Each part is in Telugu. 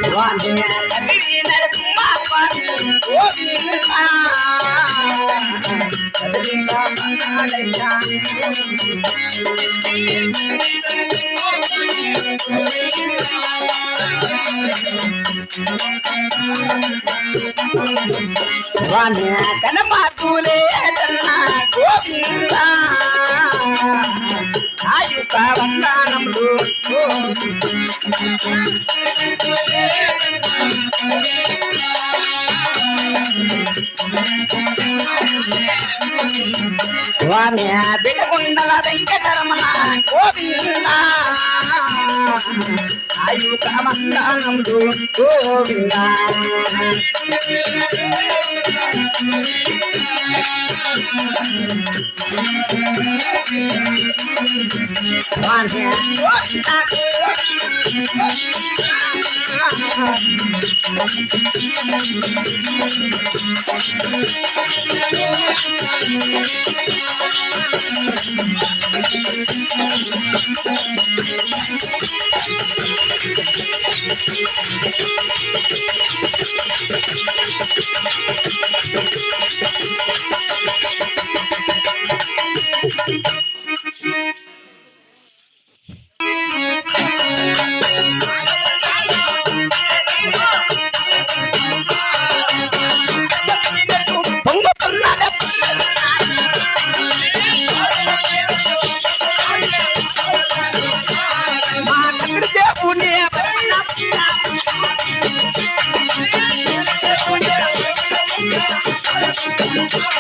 స్వామి కదిరి నరసింహ స్వామి గోవిందా కదిరిగా మన్నాడయ్యా స్వామి కనపాకులే గోవిందా ఆయుక వందనములు స్వామి బిడగుండల వెంకటరమణ గోవిందా ఆయుక వందనములు గోవిందా స్వామి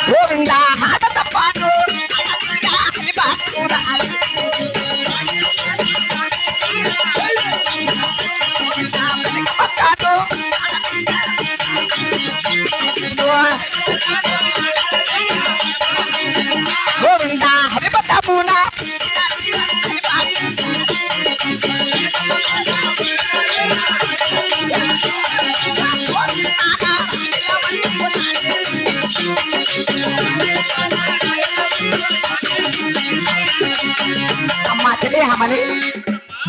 గోవిందా హాట పాటు గోవిందా హరిపత పూన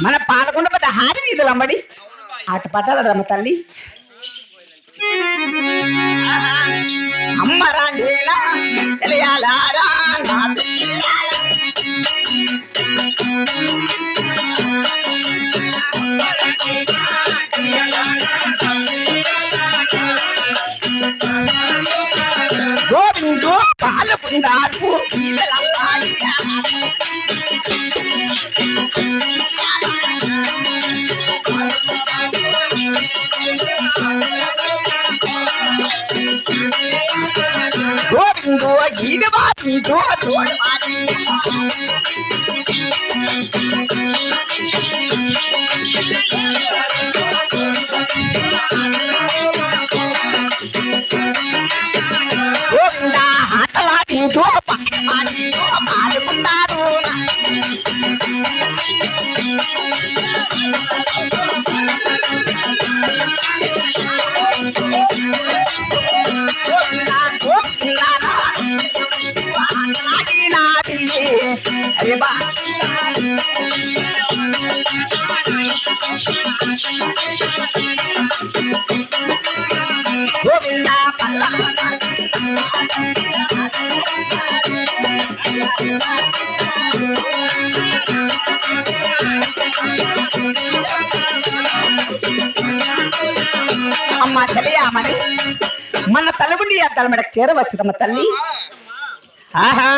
మన పాలకొండ పెద్ద హారి వీధులు అమ్మడి ఆటపాటాలమ్మ తల్లి అమ్మ రాండేలా తెలియాలారా గోవిందో పాలకుండారు గోవిందో గీడవాది దోడవాది గోవిందా ఆటవాది దోపాడి మాడుకుంటారు గోవిందా పల్ల అమ్మ తెలియమని మన తలబుండి అద్దాల మెడకు చేరవచ్చుదమ్మ తల్లి ఆహా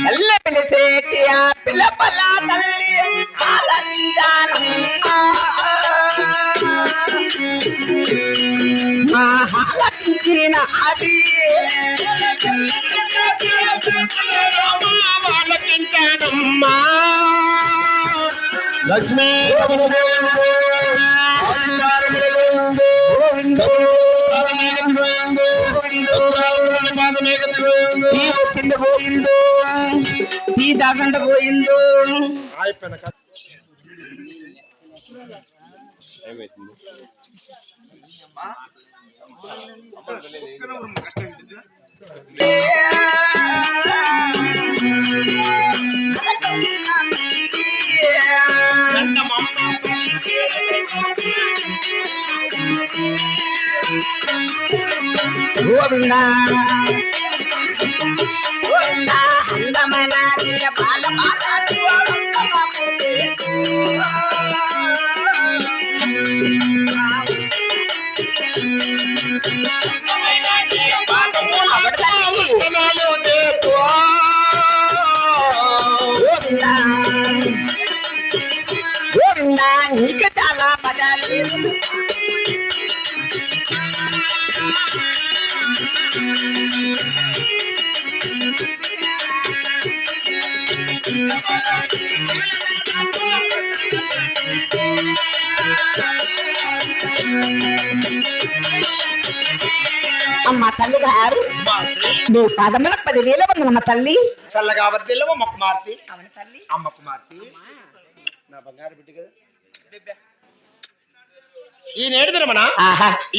తల్ల పిలిసేటి ఆ పిల్లపల్ల తల్లి ఆలందనమ్మ అది ఆలకించానమ్మా లక్ష్మీ వచ్చింది పోయిందో ఈ దాకంట పోయిందో గోవిందా గోవిందా అందమైన నిజ బాల గోవిందా నీకు చాలా పదాలు అమ్మ తల్లి గారు నీ పదములకు 10,000 వందనమ్మ తల్లి. చల్లగా వర్దిల్లవ అమ్మ కుమార్తె. అవును తల్లి. అమ్మ కుమార్తె నా బంగారు బిడ్డ కదా. ఈ నేడు దినమన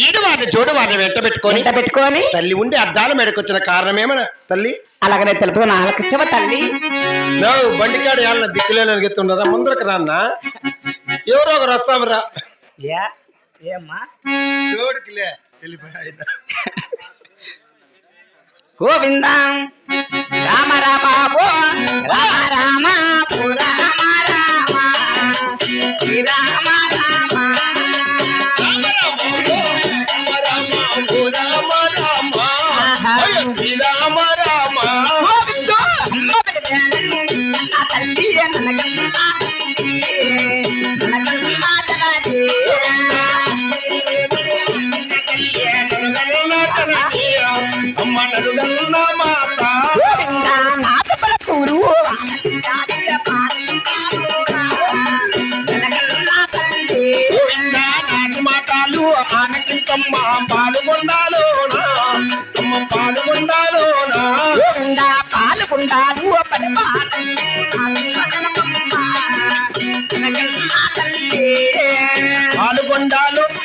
ఈడు వారిని జోడు వారిని వెంట పెట్టుకొని తల్లి ఉండి అద్దాల మేడకొచ్చిన కారణమేమన తల్లి? అలాగనే తెలుపుతున్నా ఆలకిచ్చవ తల్లి. నువ్వు బండికాడు ఏళ్ళ దిక్కులేని గెత్తుండరా ముందరకు రాన్నా ఎవరో ఒకరు వస్తామరా. ఏమ్మా జోడుకిలే వెళ్ళిపోయి గోవిందా రామ రామ రామ రామ రామ రామ శ్రీరామ రామ తల్లి నాటపూరు మాటలు ఆనకింతమ్మ పాలుగొండాలో పాలుగొండాలు పాలుగొండాలు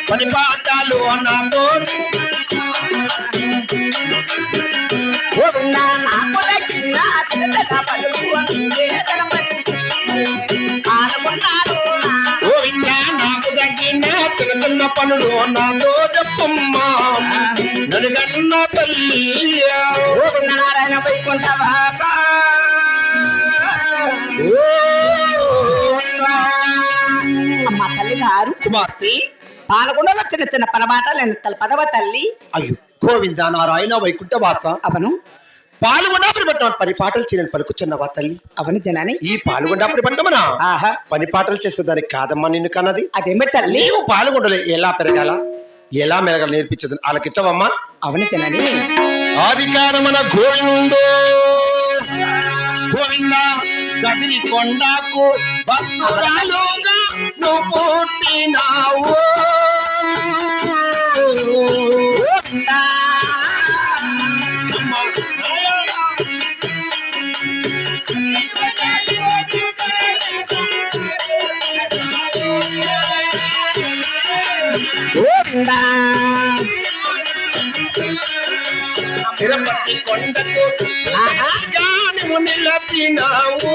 పని పాఠాలు నాతో నాకు తగ్గిన తిరుగుతున్న పనులు నాతో చెప్పమ్మా నడుగన్న తల్లి. నారాయణ వైకుంఠ అమ్మ తల్లి గారు కుమార్తె పాలకొండలో చిన్న చిన్న పనబాటలు పదవ తల్లి. అయ్యో గోవిందా నారాయణ వైకుంఠ వాస. అవను పాల్గొండాపురి పట్టణం పని పాటలు చేయని పలుకుచున్నవా తల్లి? అవను జనాని ఈ పాల్గొండాపురి పట్టణమనా పని పాటలు చేసేదానికి కాదమ్మా నిన్ను కన్నది. అదేమి తల్లి? నీవు పాల్గొండలే ఎలా పెరగాల ఎలా మెరగాల నేర్పించదు ఆలకిచ్చవమ్మా. అవని జనాని ఆదికారమన గోవిందో గోవింద గదిరి కొండకు భక్తురాలుగా నువ్వు పుట్టినావు. తిరుపతి కొండకు గానము నిలపినావు.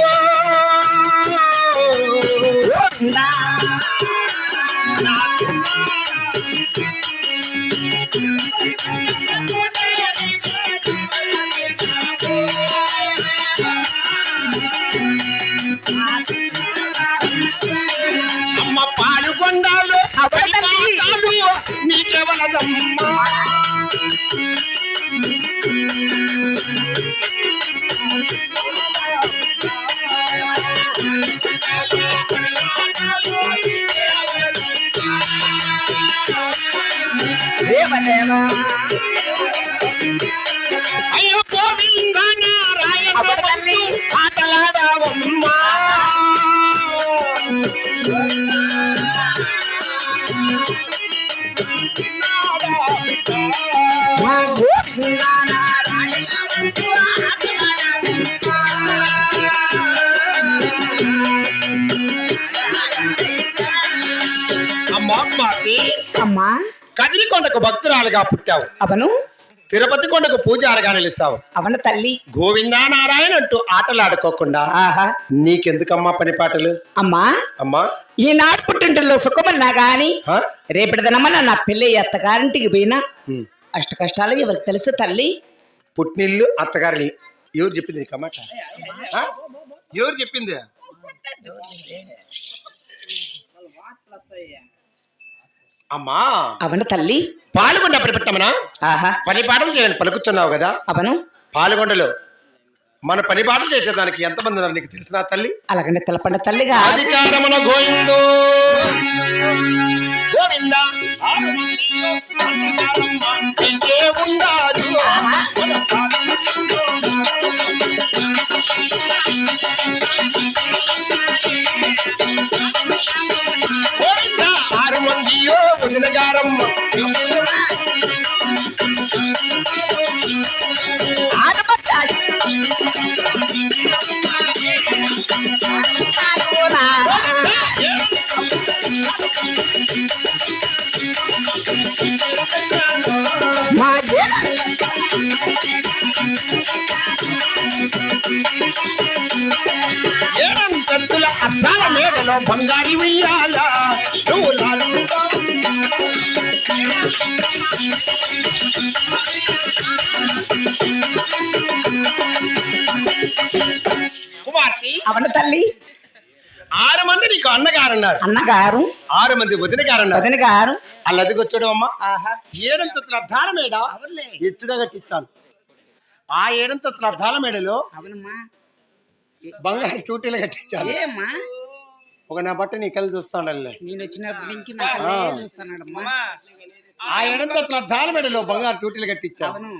అమ్మ పాల్గొండాలు నీకెవరదమ్మా. అయ్యో గోవింద నారాయణ ఆటలాడవమ్మా. అమ్మా కదిరికొండకు భక్తురాలుగా పుట్టావు. అవను తిరుపతి కొండకు పూజారుగా నిలిస్తావు. అవన తల్లి గోవిందా నారాయణ అంటూ ఆటలాడుకోకుండా నీకెందుకమ్మా పని పాటలు? అమ్మా అమ్మా ఈనాడు పుట్టింటిలో సుఖమన్నా గాని రేపటి దినమన్నా నా పెళ్ళి అత్తగారింటికి పోయినా అష్ట కష్టాలు ఎవరికి తెలుసు తల్లి? పుట్టినిల్లు అత్తగారి ఎవరు చెప్పింది నీకు అన్నమాట? ఆ? ఎవరు చెప్పింది? అమ్మా అవను తల్లి. పాల్గొండప్పుడు పెట్టమనా ఆహా పని పాటలు చేయాలని పలుకుతున్నావు కదా. అవను. పాల్గొండలో మన పని పాటలు చేసేదానికి ఎంతమంది ఉన్నారు నీకు తెలిసిన తల్లి? అలాగనే తెలపండి తల్లిగా. అధికారమున గోవిందో గోవిందా ఇంకే ఉండాలి. గోవిందా 6 మందియో వదినగారమ్మ ఏడంతస్తుల అద్దాల మేడలో బంగారి వెయ్యాల నువ్వు కుమార్తె అవను తల్లి. 6 మంది నీకు అన్నగారన్నారు, అన్నగారు 6 మంది వదినగారన్నారు. వదిన గారు. అల్లదికి వచ్చాడు అమ్మా. ఆహా 7 అంతస్తుల అద్దాల మేడ ఎత్తుగా కట్టించాను. ఆ 7 అంతస్తుల అద్దాల మేడలో అవునమ్మా. బంగారు టూటీలు కట్టించాను. ఏమ్మా ఒక నా బట్ట నీ కళ్ళు చూస్తాను. నేను వచ్చినప్పటి నుంచి నా కళ్ళే చూస్తున్నాడమ్మా. ఆ 7 అంతస్తుల అద్దాల మేడలో బంగారు టూటీలు కట్టించాను. అవును.